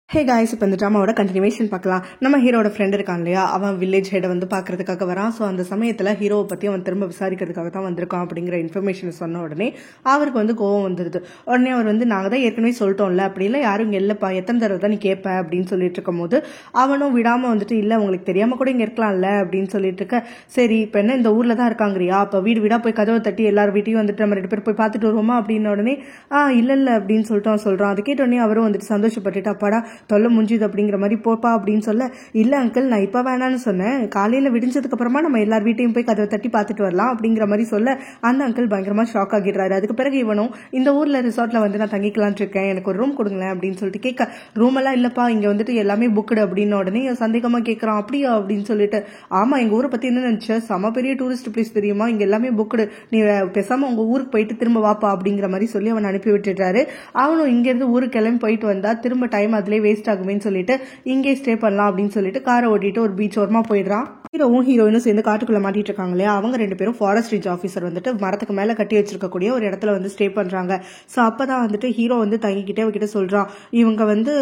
Hey guys, இப்போ இந்த ட்ராமாவோட continuation பார்க்கலாம். நம்ம ஹீரோட ஃப்ரெண்ட் இருக்கான் இல்லையா, அவன் வில்லேஜ் ஹெட்டை வந்து பார்க்கறதுக்காக வரான். ஸோ அந்த சமயத்தில் ஹீரோவை பற்றி அவன் திரும்ப விசாரிக்கிறதுக்காக தான் வந்திருக்கான் அப்படிங்கிற இன்ஃபர்மேஷன் சொன்ன உடனே அவருக்கு வந்து கோவம் வந்துடுது. உடனே அவர் வந்து நாங்கள் தான் ஏற்கனவே சொல்லிட்டோம்ல, அப்படி இல்லை யாரும் இங்கே இல்லைப்பா, எத்தனை தடவை தான் நீ கேட்ப அப்படின்னு சொல்லிட்டு இருக்கும் போது அவனும் விடாமல் வந்துட்டு இல்லை உங்களுக்கு தெரியாமல் கூட இங்கே இருக்கலாம்ல அப்படின்னு சொல்லிட்டு இருக்க. சரி இப்போ என்ன இந்த ஊரில் தான் இருக்காங்கறியா, அப்போ வீடு வீடாக போய் கதவை தட்டி எல்லார் வீட்டையும் வந்துட்டு நம்ம 2 பேர் போய் பார்த்துட்டு வருவோமா அப்படின்ன உடனே இல்லை அப்படின்னு சொல்லிட்டு அவன் சொல்கிறான். அது கேட்ட உடனே அவரும் வந்துட்டு சந்தோஷப்பட்டுட்டு அப்பாடா தொல்லை முடிஞ்சுது அப்படிங்கிற மாதிரி போப்பா அப்படின்னு சொல்ல, இல்லை அங்கிள் நான் இப்போ வேணான்னு சொன்னேன், காலையில் விடிஞ்சதுக்கு அப்புறமா நம்ம எல்லார் வீட்டையும் போய் கதவை தட்டி பார்த்துட்டு வரலாம் அப்படிங்கிற மாதிரி சொல்ல அந்த அங்கிள் பயங்கரமா ஷாக் ஆகிடுறாரு. அதுக்கு பிறகு இவனும் இந்த ஊர்ல ரிசார்ட்ல வந்து நான் தங்கிக்கலான் இருக்கேன், எனக்கு ஒரு ரூம் கொடுங்களேன் அப்படின்னு சொல்லிட்டு கேட்க, ரூம் எல்லாம் இல்லப்பா இங்க வந்துட்டு எல்லாமே புக்குடு அப்படின்னு உடனே சந்தேகமா கேட்கறான். அப்படியா அப்படின்னு சொல்லிட்டு, ஆமா எங்க ஊரை பத்தி என்ன நினைச்ச, செம பெரிய டூரிஸ்ட் பிளேஸ் தெரியுமா, இங்க எல்லாமே புக்குடு, நீ பேசாம உங்க ஊருக்கு போயிட்டு திரும்ப வாப்பா அப்படிங்கிற மாதிரி சொல்லி அவன் அனுப்பி விட்டுட்டாரு. அவனும் இங்க இருந்து ஊருக்கு கிளம்பி போயிட்டு வந்தா திரும்ப டைம் அதுலயே வேஸ்ட் ஆகுமேன்னு சொல்லிட்டு இங்கே ஸ்டே பண்ணலாம் அப்படின்னு சொல்லிட்டு காரை ஓட்டிட்டு ஒரு பீச் ஓரமா போயிடுறான். ஹீரோவும் ஹீரோயினும் சேர்ந்து காட்டுக்குள்ள மாட்டிட்டு இருக்காங்களே, அவங்க 2 பேரும் ஃபாரஸ்ட் ரேஞ்ச் ஆஃபீஸர் வந்துட்டு மரத்துக்கு மேல கட்டி வச்சிருக்கக்கூடிய ஒரு இடத்துல வந்து ஸ்டே பண்றாங்க. ஸோ அப்பதான் வந்துட்டு ஹீரோ வந்து தங்கிக்கிட்டே அவகிட்ட சொல்றான், இவங்க வந்து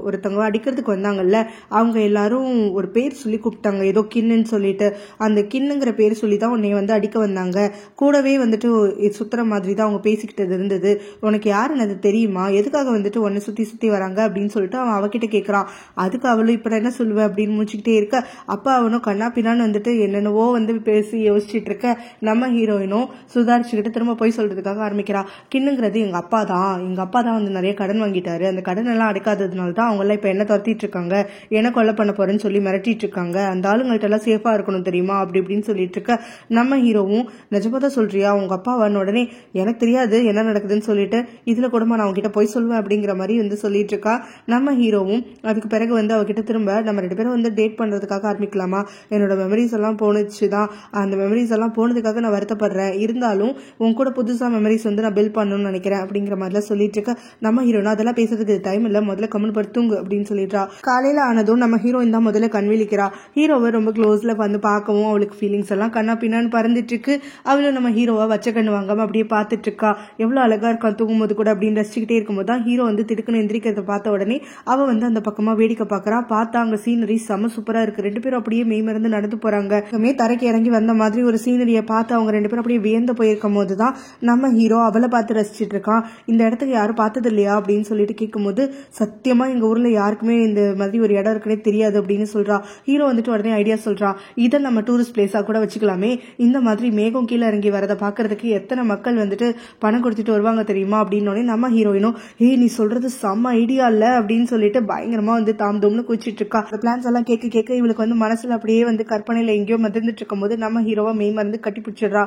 ஒருத்தவங்க அடிக்கிறதுக்கு வந்தாங்கல்ல, அவங்க எல்லாரும் ஒரு பேர் சொல்லி கூப்பிட்டாங்க, ஏதோ கின்னுன்னு சொல்லிட்டு, அந்த கின்னுங்கிற பேர் சொல்லி தான் உன்னை வந்து அடிக்க வந்தாங்க, கூடவே வந்துட்டு சுத்துற மாதிரி தான் அவங்க பேசிக்கிட்டது இருந்தது, உனக்கு யாருன்னு அது தெரியுமா, எதுக்காக வந்துட்டு உன்னை சுத்தி சுத்தி வராங்க அப்படின்னு சொல்லிட்டு அவன் அவகிட்ட கேட்கறான். அதுக்கு அவளும் இப்ப என்ன சொல்லுவேன் அப்படின்னு முடிச்சுக்கிட்டே இருக்க, அப்ப அவனும் கண்ணா பின்னான்னு வந்துட்டு என்னென்னவோ வந்து பேசி யோசிச்சுட்டு இருக்க, நம்ம ஹீரோயினும் சுதாரிச்சுக்கிட்டு திரும்ப போய் சொல்றதுக்காக ஆரம்பிக்கிறா. கிண்ணுங்கிறது எங்க அப்பா தான் வந்து நிறைய கடன் வாங்கிட்டாரு, அந்த கடன் எல்லாம் அடைக்காததுனால தான் அவங்க எல்லாம் இப்ப என்ன துரத்திட்டு இருக்காங்க, என்ன கொலை பண்ண போறேன்னு சொல்லி மிரட்டிட்டு இருக்காங்க, அந்த ஆளுங்கள்ட்ட எல்லாம் சேஃபா இருக்கணும் தெரியுமா அப்படி இப்படின்னு சொல்லிட்டு இருக்க. நம்ம ஹீரோவும் நிஜமாதான் சொல்றியா உங்க அப்பா வந்த உடனே எனக்கு தெரியாது என்ன நடக்குதுன்னு சொல்லிட்டு இதுல கூட நான் அவங்க கிட்ட போய் சொல்லுவேன் அப்படிங்கிற மாதிரி வந்து சொல்லிட்டு இருக்கா. நம்ம ஹீரோவும் அதுக்கு பிறகு வந்து அவகிட்ட திரும்ப நம்ம 2 பேரும் வந்து டேட் பண்றதுக்காக ஆரம்பிக்கலாமா, என்னோட மெமரிஸ் எல்லாம் போனுச்சுதான், அந்த மெமரிஸ் எல்லாம் போனதுக்காக நான் வருத்தப்படுறேன், இருந்தாலும் உன் கூட புதுசா மெமரிஸ் வந்து நான் பில்ட் பண்ணணும்னு நினைக்கிறேன் அப்படிங்கிற மாதிரிலாம் சொல்லிட்டு இருக்க. நம்ம ஹீரோனா அதெல்லாம் பேசுறதுக்கு டைம் இல்ல, முதல்ல கமெண்ட் படுத்துங்க அப்படின்னு சொல்லிடுறா. காலையில ஆனதும் நம்ம ஹீரோயின் தான் முதல்ல கண்விழிக்கிறா. ஹீரோவை ரொம்ப க்ளோஸ்ல வந்து பார்க்கவும் அவளுக்கு ஃபீலிங்ஸ் எல்லாம் கண்ணா பின்னான்னு பறந்துட்டு இருக்கு. அவளும் நம்ம ஹீரோவை வச்ச கண்ணு வாங்காம அப்படியே பார்த்துட்டு இருக்கா. எவ்வளவு அழகா இருக்கா தூங்கும்போது கூட அப்படின்னு ரசிச்சுக்கிட்டே இருக்கும்போது தான் ஹீரோ வந்து திடுக்குன்னு எந்திரிக்கிறத பார்த்த உடனே அவ வந்து அந்த பக்கமா வேடிக்கை பாக்குறா. பார்த்தா அங்க சீனரி செம சூப்பரா இருக்கு. 2 பேரும் அப்படியே மெய்மறந்து நடந்து போறாங்க. தரைக்கு இறங்கி வந்த மாதிரி ஒரு சீனரியை பார்த்து அவங்க 2 பேரும் அப்படியே வியந்து போயிருக்கும் போதுதான் நம்ம ஹீரோ அவளை பார்த்து ரசிச்சுட்டு இருக்கான். இந்த இடத்துக்கு யாரும் பார்த்தது இல்லையா அப்படின்னு சொல்லிட்டு கேட்கும்போது, சத்தியமா எங்க ஊர்ல யாருக்குமே இந்த மாதிரி ஒரு இடம் இருக்குன்னே தெரியாது அப்படின்னு சொல்றா. ஹீரோ வந்துட்டு உடனே ஐடியா சொல்றா, இதை நம்ம டூரிஸ்ட் பிளேஸா கூட வச்சுக்கலாமே, இந்த மாதிரி மேகம் கீழே இறங்கி வரதை பாக்குறதுக்கு எத்தனை மக்கள் வந்துட்டு பணம் கொடுத்துட்டு வருவாங்க தெரியுமா அப்படின்னு நம்ம ஹீரோயினும், நீ சொல்றது செம்ம ஐடியா இல்ல அப்படின்னு சொல்லிட்டு பயங்கரமா வந்து தாம்தோம்னு குச்சிட்டு இருக்கா. அந்த பிளான்ஸ் எல்லாம் கேட்க இவளுக்கு வந்து மனசுல அப்படியே வந்து கற்பனையில எங்கேயோ மதிர்ந்துட்டு இருக்கும் போது நம்ம ஹீரோவா மெய் மருந்து கட்டி பிடிச்சிடுறா.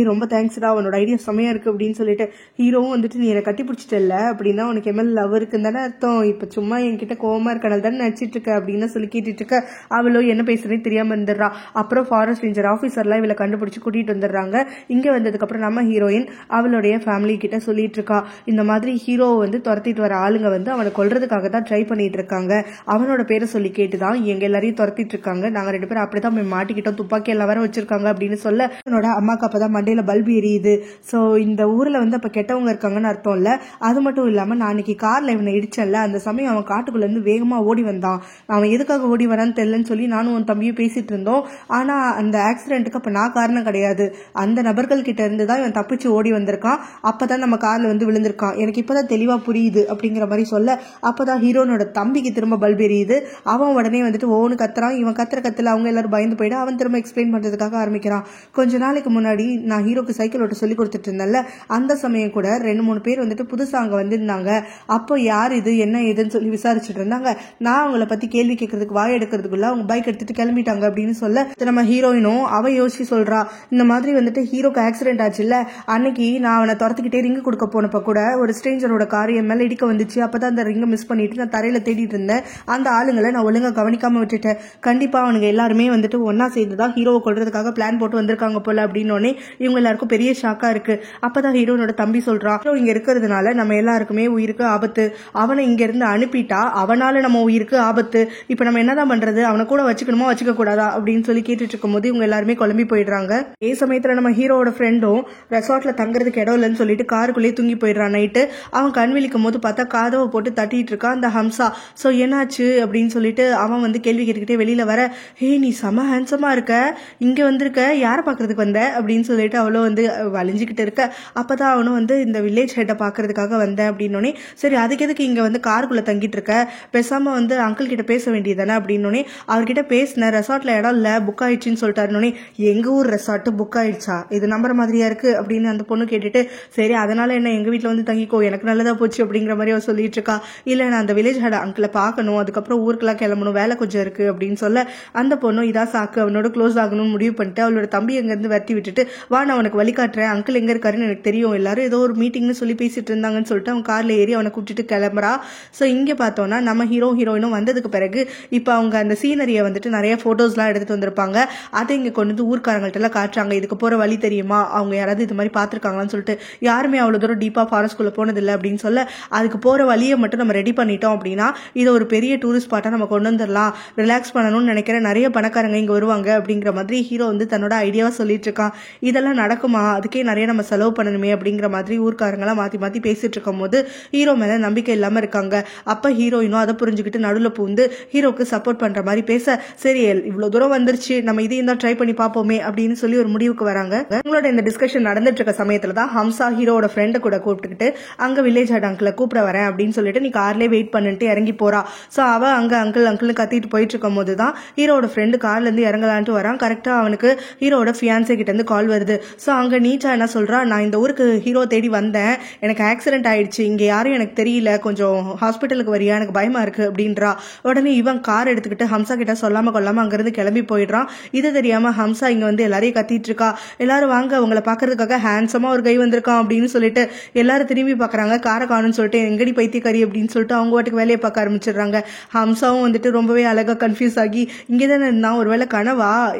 ரொம்ப தேங்க்ஸ்டா, அவனோட ஐடியா செமையா இருக்கு அப்படின்னு சொல்லிட்டு. ஹீரோவும் வந்துட்டு நீ என்னை கட்டி பிடிச்சிட்டல அப்படின்னா உனக்கு எம்எல் லவ் இருக்குன்னு தானே அர்த்தம், இப்ப சும்மா என்கிட்ட கோவமா இருக்கனால தானே நடிச்சிட்டு இருக்க அப்படின்னு சொல்லி கேட்டுட்டு இருக்க. அவளோ என்ன பேசுறேன்னு தெரியாம இருந்துடுறா. அப்புறம் ஃபாரஸ்ட் ரேஞ்சர் ஆஃபீஸர்லாம் இவளை கண்டுபிடிச்சு கூட்டிட்டு வந்துடுறாங்க. இங்க வந்ததுக்கு அப்புறம் நம்ம ஹீரோயின் அவளுடைய ஃபேமிலி கிட்ட சொல்லிட்டு இருக்கா, இந்த மாதிரி ஹீரோவை வந்து துரத்திட்டு வர ஆளுங்க வந்து அவனை கொல்றதுக்காக தான் ட்ரை பண்ணிட்டு இருக்காங்க, அவனோட பேரை சொல்லி கேட்டுதான் எங்க எல்லாரையும் துரத்திட்டு இருக்காங்க, நாங்க 2 பேரும் அப்படிதான் மாட்டிக்கிட்டோம், துப்பாக்கி எல்லாம் வர வச்சிருக்காங்க அப்படின்னு சொல்ல அவனோட அம்மாக்கு அப்பதான் மண்டையில பல்பு எரியுது. சோ இந்த ஊர்ல வந்து அப்ப கெட்டவங்க இருக்காங்கன்னு அர்த்தம் இல்ல. அது மட்டும் இல்லாம நான் அன்னைக்கு கார்ல இவனை இடிச்சல, அந்த சமயம் அவன் காட்டுக்குள்ள இருந்து வேகமா ஓடி வந்தான், அவன் எதுக்காக ஓடி வரான்னு தெரியலன்னு சொல்லி நானும் உன் தம்பியும் பேசிட்டு இருந்தோம், ஆனா அந்த ஆக்சிடென்ட்டுக்கு அப்ப நான் காரணம் கிடையாது, அந்த நபர்கள் கிட்ட இருந்து தான் இவன் தப்பிச்சு ஓடி வந்திருக்கான், அப்பதான் நம்ம கார்ல வந்து விழுந்திருக்கான், எனக்கு இப்பதான் தெளிவா புரியுது அப்படிங்கிற மாதிரி சொல்ல. அப்பதான் ஹீரோனோட தம்பிக்கு திரும்ப பல்பு எரியுது. அவன் உடனே வந்துட்டு ஓன்னு கத்துறான். இவன் கத்துல அவங்க எல்லாரும் பயந்து போயிட்டு அவன் திரும்ப எக்ஸ்பிளைன் பண்றதுக்காக ஆரம்பிக்கிறான். கொஞ்ச நாளைக்கு முன்னாடி நான் ஹீரோக்கு சைக்கிள் ஓட்ட சொல்லி கொடுத்துட்டு இருந்தேன்ல, அந்த சமயம் கூட 2-3 பேர் வந்துட்டு புதுசா அங்க வந்திருந்தாங்க. அப்போ யார் இது என்ன ஏதுன்னு சொல்லி விசாரிச்சுட்டு இருந்தாங்க. நான் அவங்கள பத்தி கேள்வி கேட்கறதுக்கு வாய் எடுக்கிறதுக்குள்ள அவங்க பைக் எடுத்துட்டு கிளம்பிட்டாங்க அப்படின்னு சொல்ல நம்ம ஹீரோயினும் அவ யோசிச்சு சொல்றா, இந்த மாதிரி வந்துட்டு ஹீரோக்கு ஆக்சிடென்ட் ஆச்சு இல்ல, அன்னைக்கு நான் அவனை துரத்துக்கிட்டே ரிங்கு கொடுக்க போனப்ப கூட ஒரு ஸ்ட்ரேஞ்சரோட கார் என் மேல இடிக்க வந்துச்சு, அப்பதான் அந்த மிஸ் பண்ணிட்டு நான் தரையில தேடிட்டு இருந்தேன், அந்த ஆளுங்களை நான் ஒழுங்கா கவனிக்காம விட்டுட்டேன், கண்டிப்பா அவனுங்க எல்லாருமே வந்துட்டு ஒன்னா சேர்ந்துதான் ஹீரோவை கொல்றதுக்காக பிளான் போட்டு வந்திருக்காங்க போல அப்படின்னு இவங்க எல்லாருக்கும் பெரிய ஷாக்கா இருக்கு. அப்பதான் ஹீரோனோட தம்பி சொல்றான், ஹீரோ இங்க இருக்கிறதுனால நம்ம எல்லாருக்குமே உயிருக்கு ஆபத்து, அவனை இங்க இருந்து அனுப்பிட்டா அவனால நம்ம உயிருக்கு ஆபத்து, இப்ப நம்ம என்னதான் பண்றது, அவனை கூட வச்சுக்கணுமா வச்சுக்க கூடாதா அப்படின்னு சொல்லி கேட்டுட்டு இருக்கும் போது இவங்க எல்லாருமே குழம்பி போயிடுறாங்க. அதே சமயத்துல நம்ம ஹீரோட ஃப்ரெண்டும் ரெசார்ட்ல தங்குறதுக்கு இடம் இல்லைன்னு சொல்லிட்டு காருக்குள்ளேயே தூங்கி போயிடுறான். நைட்டு அவன் கண் விழிக்கும் போது பார்த்தா காதவை போட்டு தட்டிட்டு இருக்கான் அந்த ஹம்சா. சோ என்னாச்சு அப்படின்னு சொல்லிட்டு அவன் வந்து கேள்வி கேட்டுக்கிட்டே வெளியில வர, ஹே நீ செம ஹேண்ட்ஸமா இருக்க, இங்க வந்திருக்க, யாரை பாக்குறதுக்கு வந்த அப்படின்னு சொல்லிட்டு அவளும் வந்து வலிஞ்சுக்கிட்டு இருக்க. அப்பதான் அவனும் வந்து இந்த வில்லேஜ் ஹெட்டை பாக்குறதுக்காக வந்தேன் அப்படின்னோடனே, சரி அதுக்கு எதுக்கு இங்க வந்து காருக்குள்ள தங்கிட்டு இருக்க, பேசாம வந்து அங்கிள் கிட்ட பேச வேண்டியதானே அப்படின்னோடனே, அவர்கிட்ட பேசின ரெசார்ட்ல இடம் இல்ல புக் ஆயிடுச்சுன்னு சொல்லிட்டாருனே, எங்க ஊர் ரெசார்ட் புக் ஆயிடுச்சா, இது நம்புற மாதிரியா இருக்கு அப்படின்னு அந்த பொண்ணு கேட்டுட்டு, சரி அதனால என்ன எங்க வீட்டுல வந்து தங்கிக்கோ, எனக்கு நல்லதா போச்சு அப்படிங்கிற மாதிரி அவ சொல்லிட்டு இருக்கா. இல்ல நான் அந்த வில்லேஜ் ஹெட் அங்கிளை பார்க்கணும், அதுக்கப்புறம் ஊருக்குலாம் கிளம்பணும், வேலை கொஞ்சம் இருக்கு அப்படின்னு சொல்ல, அந்த பொண்ணும் இதா சாக்கு, அவனோட க்ளோஸ் ஆகணும்னு முடிவு பண்ணிட்டு அவளோட தம்பி எங்க இருந்து வரட்டி விட்டுட்டு, வா நான் உனக்கு வழி காட்டுறேன், அங்கிள் எங்க இருக்காருன்னு எனக்கு தெரியும், எல்லாரும் ஏதோ ஒரு மீட்டிங்னு சொல்லி பேசிட்டு இருந்தாங்கன்னு சொல்லிட்டு அவன் கார்ல ஏறி அவனை கூட்டிட்டு கிளம்புறா. சோ இங்க பார்த்தோம்னா நம்ம ஹீரோயினும் வந்ததுக்கு பிறகு இப்ப அவங்க அந்த சீனரியை வந்துட்டு நிறைய போட்டோஸ்லாம் எடுத்துட்டு வந்திருப்பாங்க. அதை இங்க கொண்டு வந்து ஊர்க்காரங்கள்ட்ட எல்லாம் காட்டுறாங்க. இதுக்கு போற வழி தெரியுமா, அவங்க யாராவது இது மாதிரி பாத்துருக்காங்களான்னு சொல்லிட்டு, யாருமே அவ்வளவு தூரம் டீப்பா ஃபாரஸ்ட்குள்ள போனதில்லை அப்படின்னு சொல்ல, அதுக்கு போற வழியை மட்டும் நம்ம ரெடி பண்ணிட்டோம் அப்படின்னா இது ஒரு பெரிய டூரிஸ்ட் ஸ்பாட்டா நம்ம கொண்டு வந்துடலாம், ரிலாக்ஸ் பண்ணணும்னு நினைக்கிற நிறைய பணக்காரங்க இங்க வருவாங்க அப்படிங்கிற மாதிரி ஹீரோ வந்து தன்னோட ஐடியாவா சொல்லிட்டு இருக்கான். இதெல்லாம் நடக்குமா, அதுக்கே நிறைய நம்ம செலவு பண்ணணுமே அப்படிங்கிற மாதிரி ஊர்க்காரங்களாம் மாத்தி மாத்தி பேசிட்டு இருக்கும் போது ஹீரோ மேல நம்பிக்கை இல்லாம இருக்காங்க. அப்ப ஹீரோயினும் அதை புரிஞ்சுக்கிட்டு நடுவுல பூந்து ஹீரோக்கு சப்போர்ட் பண்ற மாதிரி பேச, சரி இவ்வளவு தூரம் வந்துருச்சு, நம்ம இதையும் தான் ட்ரை பண்ணி பார்ப்போமே அப்படின்னு சொல்லி ஒரு முடிவுக்கு வராங்க. உங்களோட இந்த டிஸ்கஷன் நடந்துட்டு இருக்க சமயத்துல தான் ஹம்சா ஹீரோட ஃப்ரெண்ட் கூட கூப்பிட்டுக்கிட்டு அங்க வில்லேஜ் ஹெட் அங்கிளை கூப்பிட வரேன் அப்படின்னு சொல்லிட்டு நீ கார்லயே வெயிட் பண்ணிட்டு இறங்கி போறா. சோ அவ அங்க அங்கிள் கத்திட்டு போயிட்டு இருக்கும் போதுதான் ஹீரோட ஃப்ரெண்டு கார்ல இருந்து இறங்கலான்ட்டு வரான். கரெக்டா அவனுக்கு ஹீரோட ஃபியான்சே கிட்ட இருந்து கால் வருது. சோ அங்க நீச்சா என்ன சொல்றா, நான் இந்த ஊருக்கு ஹீரோ தேடி வந்தேன், எனக்கு ஆக்சிடென்ட் ஆயிடுச்சு, இங்க யாரும் எனக்கு தெரியல, கொஞ்சம் ஹாஸ்பிட்டலுக்கு வரியா, எனக்கு பயமா இருக்கு அப்படின்றா. உடனே இவன் கார் எடுத்துக்கிட்டு ஹம்சா கிட்ட சொல்லாம கொள்ளாம அங்கிருந்து கிளம்பி போயிடுறான். இது தெரியாம ஹம்சா இங்க வந்து எல்லாரையும் கத்திட்டு இருக்கா, எல்லாரும் வாங்க உங்களை பாக்குறதுக்காக ஹேண்ட்ஸமா ஒரு கை வந்திருக்கான் அப்படின்னு சொல்லிட்டு எல்லாரும் திரும்பி பாக்குறாங்க. காரை காணும்னு சொல்லிட்டு எங்கடி பைத்தியக்காரி அப்படின்னு சொல்லிட்டு அவங்க வாட்டுக்கு வேலையை பார்க்க ஆரம்பிச்சிடுறாங்க. ஹம்சாவும் வந்துட்டு ரொம்பவே அழகா கன்ஃபியூஸ் ஆகி, இங்கதானே இருந்தான், ஒருவேளை கனவா,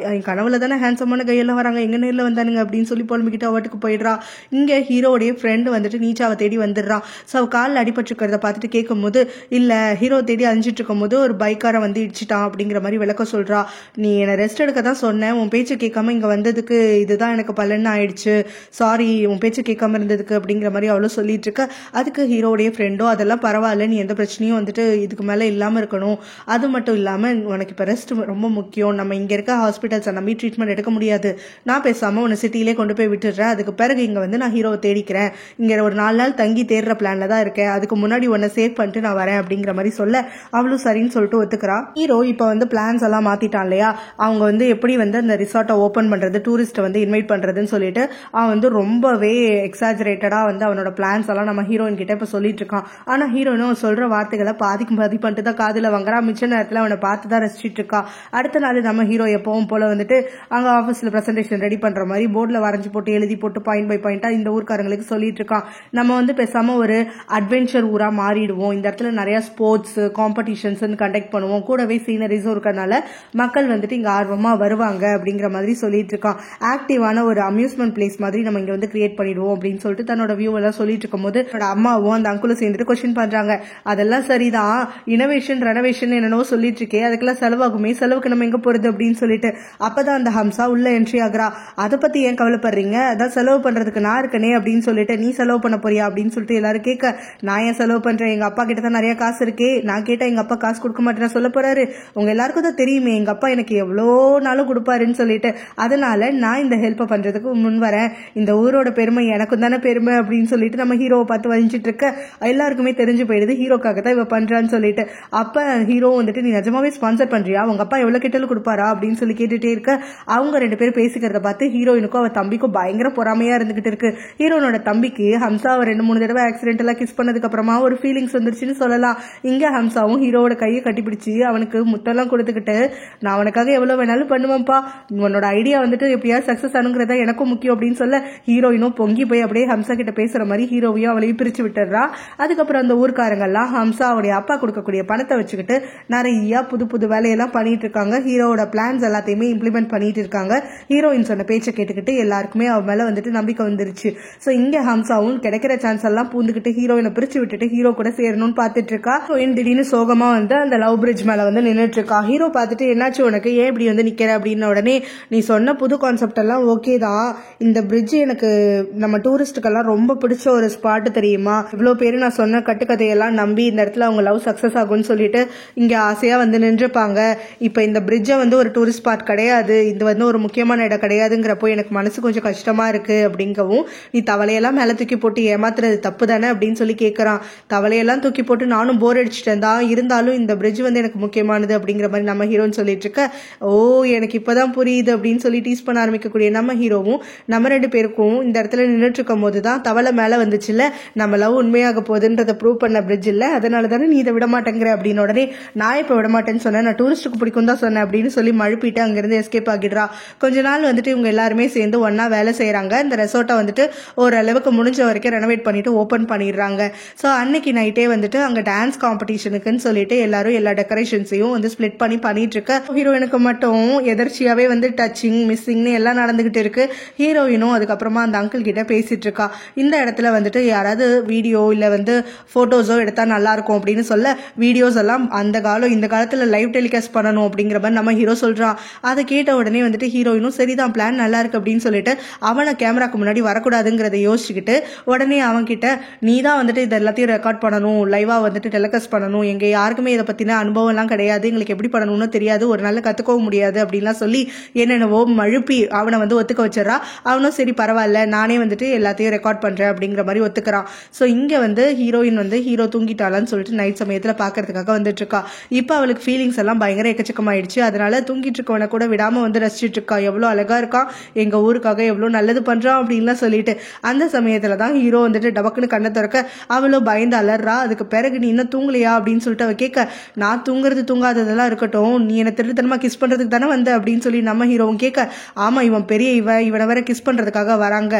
கனவுல தானே ஹேண்ட்ஸமான கையெல்லாம் வராங்க, எங்க நேரில் வந்தானுங்க அப்படின்னு சொல்லி புலம்பிக்கிட்டு வாட்டுக்கு போயிடுறா. இங்க ஹீரோடைய ஃப்ரெண்டு வந்துட்டு நீச்சாவை தேடி வந்துடுறான். ஸோ அவ காலில் அடிபட்டிருக்கிறத பார்த்துட்டு கேட்கும் போது, இல்ல ஹீரோ தேடி அழிஞ்சிட்டு இருக்கும் போது ஒரு பைக்கார வந்து இடிச்சிட்டான் அப்படிங்கிற மாதிரி விளக்க சொல்றா. நீ என்ன ரெஸ்ட் எடுக்க தான் சொன்னேன், உன் பேச்சு கேட்காம இங்க வந்ததுக்கு இதுதான் எனக்கு பலன் ஆயிடுச்சு, சாரி உன் பேச்சு கேட்காம இருந்ததுக்கு அப்படிங்கிற மாதிரி அவளும் சொல்லிட்டு இருக்க. அதுக்கு ஹீரோடைய ஃப்ரெண்டோ அதெல்லாம் பரவாயில்ல, நீ எந்த பிரச்சனையும் வந்துட்டு இதுக்கு மேல இல்லாம இருக்கணும், அது மட்டும் இல்லாம உனக்கு இப்ப ரெஸ்ட் ரொம்ப முக்கியம், நம்ம இங்க இருக்க ஹாஸ்பிட்டல்ஸ் நம்பி ட்ரீட்மெண்ட் எடுக்க முடியாது, நான் பேசாம உன்னை சிட்டிலே கொண்டு போய் விட்டுடுறேன், அதுக்கு பிறகு இங்க வந்து நான் ஹீரோவை தேடிக்கிறேன், இங்க ஒரு 4 நாள் தங்கி தேடுற பிளான்ல தான் இருக்கேன், அதுக்கு முன்னாடி உன்னை சேவ் பண்ணிட்டு நான் வரேன் அப்படிங்கிற மாதிரி சொல்ல அவளும் சரின்னு சொல்லிட்டு ஒத்துக்கிறா. ஹீரோ இப்ப வந்து பிளான்ஸ் எல்லாம் மாத்திட்டான் இல்லையா, அவங்க வந்து எப்படி வந்து அந்த ரிசார்ட்டை ஓபன் பண்றது, டூரிஸ்ட்டை வந்து இன்வைட் பண்றதுன்னு சொல்லிட்டு அவன் வந்து ரொம்பவே எக்ஸாஜரேட்டடா வந்து அவனோட பிளான்ஸ் எல்லாம் நம்ம ஹீரோயின் கிட்ட இப்ப சொல்லிட்டு இருக்கான். ஆனா ஹீரோயினும் சொல்ற வார்த்தைகளை பாதிக்கு பாதி பண்ணிட்டு தான் காதுல வாங்குறா. மிச்ச நேரத்துல அவனை பார்த்து தான் ரசிச்சிட்டு இருக்கா. அடுத்த நாள் நம்ம ஹீரோ எப்பவும் போல வந்துட்டு அங்க ஆபீஸ்ல பிரசன்டேஷன் ரெடி பண்ற மாதிரி போர்ட்ல வரைஞ்சு போட்டு எழுதி போட்டு பாயிண்ட் பை பாயிண்டா இந்த ஊர்க்காரங்களுக்கு சொல்லிட்டு இருக்கான். நம்ம வந்து பேசாம ஒரு அட்வென்ச்சர் ஊரா மாறிடுவோம், இந்த இடத்துல நிறைய ஸ்போர்ட்ஸ் காம்படிஷன்ஸ் கண்டக்ட் பண்ணுவோம், கூடவே சீனரிஸும் இருக்கறனால மக்கள் வந்துட்டு இங்க ஆர்வமா வருவாங்க அப்படிங்கிற மாதிரி சொல்லிட்டு இருக்கான். ஆக்டிவான ஒரு அம்யூஸ்மெண்ட் பிளேஸ் மாதிரி நம்ம இங்க வந்து கிரியேட் பண்ணிடுவோம் அப்படின்னு சொல்லிட்டு தன்னோட வியூ எல்லாம் சொல்லிட்டு இருக்கும் போது அம்மாவும் அந்த அங்குளும் சேர்ந்துட்டு கொஸ்டின் பண்றாங்க. அதெல்லாம் சரிதான், இனோவேஷன் ரெனோவேஷன் என்னென்னவோ சொல்லிட்டு இருக்கே, அதுக்கெல்லாம் செலவாகுமே, செலவுக்கு நம்ம எங்க போறது அப்படின்னு சொல்லிட்டு அப்பதான் அந்த ஹம்சா உள்ள என்ட்ரி ஆகுறா. அதை பத்தி ஏன் கவலைப்படுறீங்க, அதான் செலவு பண்றதுக்கு நான் இருக்கனே அப்படின்னு சொல்லிட்டு, நீ செலவு பண்ண போறியா அப்படின்னு சொல்லிட்டு எல்லாரும் கேட்க, நான் ஏன் செலவு பண்றேன், எங்க அப்பா கிட்ட தான் நிறைய காசு இருக்கே, நான் கேட்டா எங்க அப்பா காசு கொடுக்க மாட்டேன்னு சொல்ல போறாரு, உங்க எல்லாருக்கும் தான் தெரியுமே எங்க அப்பா எனக்கு எவ்வளோ நாளும் கொடுப்பாருன்னு சொல்லிட்டு, அதனால நான் இந்த ஹெல்ப் பண்றதுக்கு முன் வரேன், இந்த ஊரோட பெருமை எனக்கும் தானே பெருமை அப்படின்னு சொல்லிட்டு நம்ம ஹீரோவை பார்த்து வலிஞ்சிட்டு இருக்க. எல்லாருக்குமே தெரிஞ்சு போயிடுது ஹீரோக்காக தான் இவ பண்றான்னு சொல்லிட்டு. அப்ப ஹீரோ வந்துட்டு, நீ நிஜமாவே ஸ்பான்சர் பண்றியா, உங்க அப்பா எவ்வளவு கிட்டலும் கொடுப்பாரா அப்படின்னு சொல்லி கேட்டுட்டே இருக்க. அவங்க 2 பேரும் பேசிக்கிறத பார்த்து ஹீரோயினுக்கும் அவ தம்பிக்கும் பயங்கர பொறாமையா இருந்துகிட்டு இருக்கு. ஹீரோனோட தம்பிக்கு ஹம்சாவை 2-3 தடவை ஆக்சிடென்ட் எல்லாம் கிஸ் பண்ணதுக்கு அப்புறமா ஒரு ஃபீலிங்ஸ் வந்துருச்சுன்னு சொல்லலாம். இங்க ஹம்சாவும் ஹீரோவோட கையை கட்டிப்பிடிச்சு அவனுக்கு முத்தெல்லாம் கொடுத்துக்கிட்டு, நான் அவனுக்காக எவ்வளவு வேணாலும் பண்ணுவேன்ப்பா, உன்னோட ஐடியா வந்துட்டு எப்படியாவது சக்சஸ் ஆனுங்கிறதா எனக்கும் முக்கியம் அப்படின்னு சொல்ல, ஹீரோயினும் பொங்கி போய் அப்படியே ஹம்சா கிட்ட பேசுற மாதிரி ஹீரோவையும் அவளையும் பிரிச்சு விட்டுறா. அதுக்கப்புறம் அந்த ஊர்க்காரங்க எல்லாம் ஹம்சாவுடைய அப்பா கொடுக்கக்கூடிய பணத்தை வச்சுக்கிட்டு நிறைய புது புது வேலையெல்லாம் பண்ணிட்டு இருக்காங்க. ஹீரோவோட பிளான்ஸ் எல்லாத்தையுமே இம்ப்ளிமெண்ட் பண்ணிட்டு இருக்காங்க. ஹீரோயின் சொன்ன பேச்சை கேட்டுக்கிட்டு எல்லாருக்குமே அவ மேல வந்துட்டு நம்பிக்கை வந்துருச்சு. ஸோ இங்க ஹம்சாவும் கிடைக்கிற சான்ஸ் எல்லாம் பூந்துக்கிட்டு ஹீரோயினை பிரிச்சு விட்டுட்டு ஹீரோ கூட சேரணும்னு பார்த்துட்டு இருக்கா. ஹீரோயின் திடீர்னு சோகமா வந்து அந்த லவ் பிரிட்ஜ் மேல வந்து நின்றுட்டு இருக்கா. ஹீரோ பார்த்துட்டு என்னாச்சு உனக்கு, ஏன் இப்படி வந்து நிக்கிற அப்படின்ன உடனே, நீ சொன்ன புது கான்செப்ட் எல்லாம் ஓகே தான், இந்த பிரிட்ஜ் எனக்கு நம்ம டூரிஸ்டுக்கெல்லாம் ரொம்ப பிடிச்ச ஒரு ஸ்பாட் தெரியுமா, இவ்வளவு பேரு நான் சொன்ன கட்டுக்கதையெல்லாம் நம்பி இந்த இடத்துல அவங்க லவ் சக்சஸ் ஆகும்னு சொல்லிட்டு இங்க ஆசையா வந்து நின்றுப்பாங்க. இப்ப இந்த பிரிட்ஜை வந்து ஒரு டூரிஸ்ட் ஸ்பாட் கிடையாது, இது வந்து ஒரு முக்கியமான இடம் கிடையாதுங்கிறப்போ எனக்கு மனசு கொஞ்சம் கஷ்டமா இருக்கு அப்படிங்கவும், நீ தவளையெல்லாம் மேல தூக்கி போட்டு ஏமாத்துறது தப்பு தானே அப்படின்னு சொல்லி கேட்கறான். தவளையெல்லாம் தூக்கி போட்டு நானும் போர் அடிச்சுட்டேன் தான், இருந்தாலும் இந்த பிரிட்ஜ் வந்து எனக்கு முக்கியமானது அப்படிங்கிற மாதிரி நம்ம ஹீரோன்னு சொல்லிட்டு இருக்க. ஓ எனக்கு இப்பதான் புரியுது அப்படின்னு சொல்லி டீஸ் பண்ண ஆரம்பிக்கக்கூடிய நம்ம ஹீரோவும் நம்ம 2 பேருக்கும் இந்த இடத்துல நின்றுட்டு இருக்கும் போதுதான் தவளை மேல வந்துச்சுல்ல, நம்ம லவ் உண்மையாக போகுதுன்றதை ப்ரூவ் பண்ண பிரிட்ஜ் இல்ல, அதனால தானே நீ இதை விட மாட்டேங்கிற அப்படின்னு உடனே, நான் இப்ப விட மாட்டேன்னு சொன்னேன், நான் டூரிஸ்டுக்கு பிடிக்கும் தான் சொன்னேன் அப்படின்னு சொல்லி மழுப்பிட்டு அங்கிருந்து எஸ்கேப் ஆகிடுறா. கொஞ்ச நாள் வந்துட்டு இவங்க எல்லாருமே சேர்ந்து ஒன்னா வேலை செய்யறாங்க. இந்த ரெசார்ட்டை வந்துட்டு ஓரளவுக்கு முடிஞ்ச வரைக்கும் ரெனோவேட் பண்ணிட்டு ஓபன் பண்ணிடுறாங்க. ஸோ அன்னைக்கு நைட்டே வந்துட்டு அங்க டான்ஸ் காம்படிஷனுக்குன்னு சொல்லிட்டு எல்லாரும் எல்லா டெக்கரேஷன்ஸையும் வந்து ஸ்பிளிட் பண்ணிட்டு இருக்க. ஹீரோயினுக்கு மட்டும் எதர்ச்சியாவே வந்து டச்சிங் மிஸ்ஸிங்னு எல்லாம் நடந்துகிட்டு இருக்கு. ஹீரோயினும் அதுக்கப்புறமா அந்த அங்கிள் கிட்ட பேசிட்டு இருக்கா. இந்த இடத்துல வந்துட்டு யாராவது வீடியோ இல்ல வந்து போட்டோஸோ எடுத்தா நல்லா இருக்கும் அப்படின்னு சொல்ல, வீடியோஸ் எல்லாம் அந்த காலம் இந்த காலத்துல லைவ் டெலிகாஸ்ட் பண்ணணும் அப்படிங்கிற மாதிரி நம்ம ஹீரோ சொல்றான். அதை கேட்ட உடனே வந்துட்டு ஹீரோயினும் சரிதான், பிளான் நல்லா இருக்கு அப்படின்னு சொல்லிட்டு அவனை கேமராக்கு முன்னாடி வரக்கூடாதுங்கிறத யோசிச்சுக்கிட்டு உடனே அவன் கிட்ட, நீ தான் வந்துட்டு இது எல்லாத்தையும் ரெக்கார்ட் பண்ணணும், லைவா வந்துட்டு டெலிகாஸ்ட் பண்ணணும், எங்க யாருக்குமே இதை பத்தின அனுபவம் எல்லாம் கிடையாது, எங்களுக்கு எப்படி பண்ணணும்னு தெரியாது, ஒரு நாள் கத்துக்கவும் முடியாது அப்படின்லாம் சொல்லி என்னென்னவோ மழுப்பி அவனை வந்து ஒத்துக்க வச்சிடறா. அவனும் சரி பரவாயில்ல, நானே வந்துட்டு எல்லாத்தையும் ரெக்கார்ட் பண்றேன் அப்படிங்கிற மாதிரி ஒத்துக்கிறான். ஸோ இங்க வந்து ஹீரோயின் வந்து ஹீரோ தூங்கிட்டாளான்னு சொல்லிட்டு நைட் சமயத்துல பாக்குறதுக்காக வந்துட்டு இருக்கா. இப்ப அவளுக்கு ஃபீலிங்ஸ் எல்லாம் பயங்கர எக்கச்சக்கமாயிடுச்சு. அதனால தூங்கிட்டு இருக்கவனை கூட விடாம வந்து ரசிச்சுட்டு இருக்கா. எவ்வளவு அழகா இருக்கான், எங்க ஊருக்காக எவ்வளவு நல்லது பண்றான் அப்படின்லாம் சொல்லிட்டு. அந்த சமயத்துலதான் ஹீரோ வந்துட்டு டபக்குன்னு கண்ணை திறக்க அவளும் பயந்து அலறா. அதுக்கு பிறகு நீ இன்னும் தூங்கலையா அப்படின்னு சொல்லிட்டு அவ கேட்க, நான் தூங்குறது தூங்காததெல்லாம் இருக்கட்டும், நீ என்ன திருத்தனமா கிஸ் பண்றதுக்கு தானே வந்த அப்படின்னு சொல்லி நம்ம ஹீரோவும் கேட்க, ஆமா இவன் பெரிய இவனை வேற கிஸ் பண்றதுக்காக வராங்க,